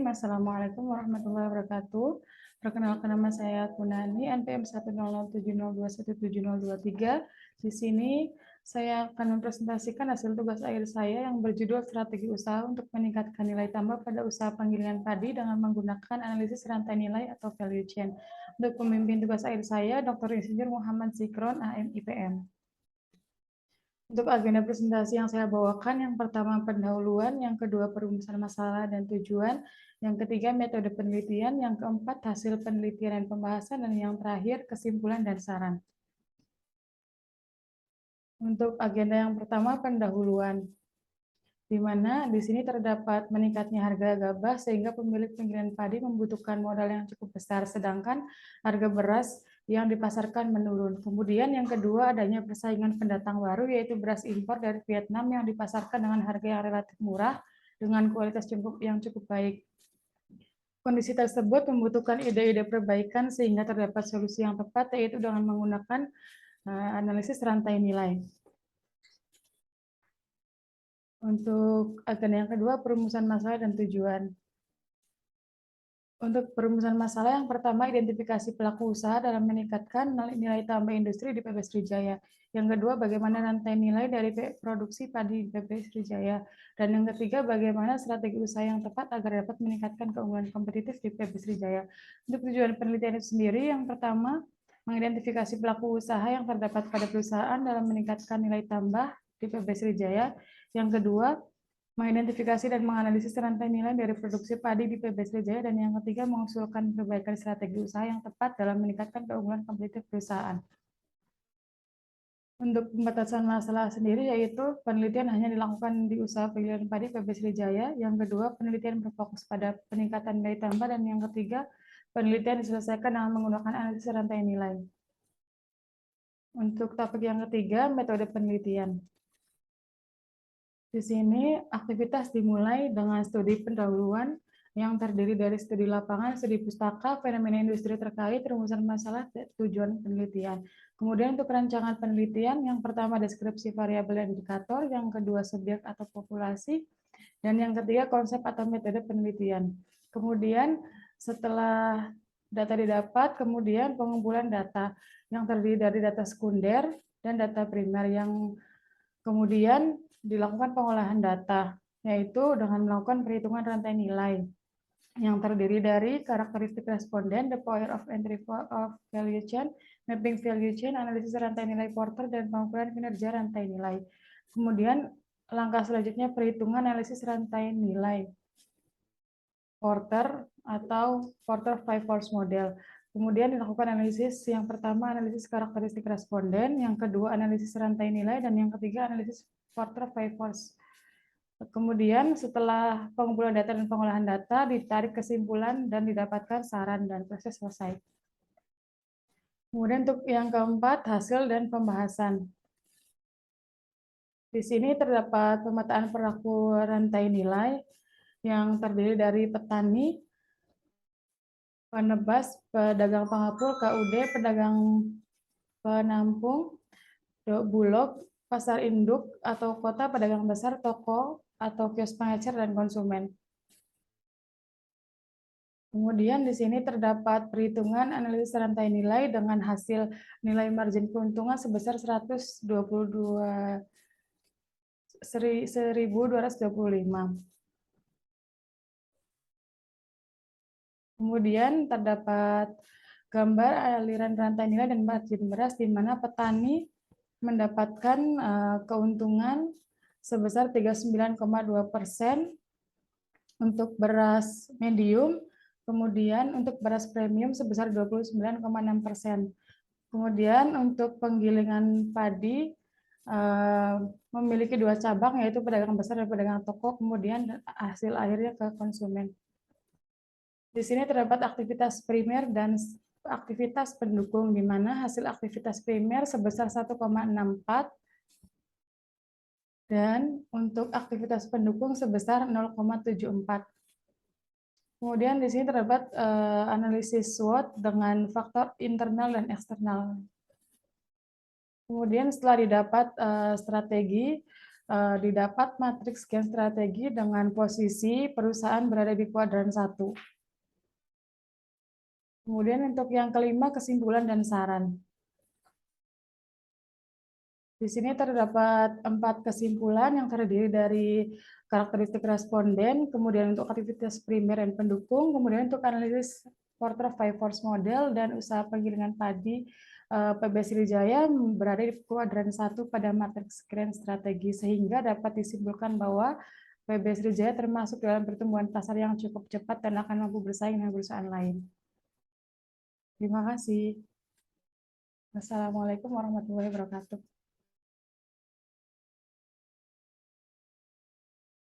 Bismillahirrahmanirrahim. Assalamualaikum warahmatullahi wabarakatuh. Perkenalkan nama saya Kunani, NPM 10070217023. Di sini saya akan mempresentasikan hasil tugas akhir saya yang berjudul Strategi Usaha untuk Meningkatkan Nilai Tambah pada Usaha Penggilingan Padi dengan menggunakan analisis rantai nilai atau value chain. Untuk pemimpin tugas akhir saya, Dr. Insinyur Muhammad Zikron, AM IPM. Untuk agenda presentasi yang saya bawakan, yang pertama pendahuluan, yang kedua perumusan masalah dan tujuan, yang ketiga metode penelitian, yang keempat hasil penelitian dan pembahasan, dan yang terakhir kesimpulan dan saran. Untuk agenda yang pertama pendahuluan, di mana di sini terdapat meningkatnya harga gabah sehingga pemilik penggilingan padi membutuhkan modal yang cukup besar, sedangkan harga beras yang dipasarkan menurun. Kemudian yang kedua adanya persaingan pendatang baru yaitu beras impor dari Vietnam yang dipasarkan dengan harga yang relatif murah dengan kualitas yang cukup baik. Kondisi tersebut membutuhkan ide-ide perbaikan sehingga terdapat solusi yang tepat yaitu dengan menggunakan analisis rantai nilai. Untuk agenda yang kedua, perumusan masalah dan tujuan. Untuk perumusan masalah yang pertama, identifikasi pelaku usaha dalam meningkatkan nilai tambah industri di PB Srijaya. Yang kedua, bagaimana rantai nilai dari produksi padi di PB Srijaya. Dan yang ketiga, bagaimana strategi usaha yang tepat agar dapat meningkatkan keunggulan kompetitif di PB Srijaya. Untuk tujuan penelitian itu sendiri, yang pertama, mengidentifikasi pelaku usaha yang terdapat pada perusahaan dalam meningkatkan nilai tambah di PB Srijaya. Yang kedua, mengidentifikasi dan menganalisis rantai nilai dari produksi padi di PB Srijaya, dan yang ketiga mengusulkan perbaikan strategi usaha yang tepat dalam meningkatkan keunggulan kompetitif perusahaan. Untuk pembatasan masalah sendiri yaitu penelitian hanya dilakukan di usaha penggilingan padi PB Srijaya, yang kedua penelitian berfokus pada peningkatan nilai tambah, dan yang ketiga penelitian diselesaikan dengan menggunakan analisis rantai nilai. Untuk topik yang ketiga, metode penelitian. Di sini aktivitas dimulai dengan studi pendahuluan yang terdiri dari studi lapangan, studi pustaka, fenomena industri terkait, rumusan masalah, tujuan penelitian. Kemudian untuk rancangan penelitian, yang pertama deskripsi variabel dan indikator, yang kedua subjek atau populasi, dan yang ketiga konsep atau metode penelitian. Kemudian setelah data didapat, kemudian pengumpulan data yang terdiri dari data sekunder dan data primer, yang kemudian dilakukan pengolahan data, yaitu dengan melakukan perhitungan rantai nilai yang terdiri dari karakteristik responden, the power of entry of value chain, mapping value chain, analisis rantai nilai Porter, dan pengukuran kinerja rantai nilai. Kemudian langkah selanjutnya perhitungan analisis rantai nilai Porter atau Porter Five Force Model. Kemudian dilakukan analisis, yang pertama analisis karakteristik responden, yang kedua analisis rantai nilai, dan yang ketiga analisis Porter Five Force. Kemudian setelah pengumpulan data dan pengolahan data, ditarik kesimpulan dan didapatkan saran dan proses selesai. Kemudian untuk yang keempat, hasil dan pembahasan. Di sini terdapat pemetaan perilaku rantai nilai yang terdiri dari petani, penebas, pedagang pengepul, KUD, pedagang penampung, bulog, pasar induk atau kota, pedagang besar, toko atau kios pengecer, dan konsumen. Kemudian di sini terdapat perhitungan analisis rantai nilai dengan hasil nilai margin keuntungan sebesar 1.225. Kemudian terdapat gambar aliran rantai nilai dan margin beras di mana petani mendapatkan keuntungan sebesar 39,2% untuk beras medium, kemudian untuk beras premium sebesar 29,6%. Kemudian untuk penggilingan padi memiliki dua cabang, yaitu pedagang besar dan pedagang toko, kemudian hasil akhirnya ke konsumen. Di sini terdapat aktivitas primer dan aktivitas pendukung, di mana hasil aktivitas primer sebesar 1,64 dan untuk aktivitas pendukung sebesar 0,74. Kemudian di sini terdapat analisis SWOT dengan faktor internal dan eksternal. Kemudian setelah didapat strategi, didapat matriks scan strategi dengan posisi perusahaan berada di kuadran 1. Kemudian untuk yang kelima, kesimpulan dan saran. Di sini terdapat 4 kesimpulan yang terdiri dari karakteristik responden, kemudian untuk aktivitas primer dan pendukung, kemudian untuk analisis Porter 5 Force Model dan usaha penggilingan padi PB Sriwijaya berada di kuadran 1 pada matriks scan strategi, sehingga dapat disimpulkan bahwa PB Sriwijaya termasuk dalam pertumbuhan pasar yang cukup cepat dan akan mampu bersaing dengan perusahaan lain. Terima kasih. Wassalamualaikum warahmatullahi wabarakatuh.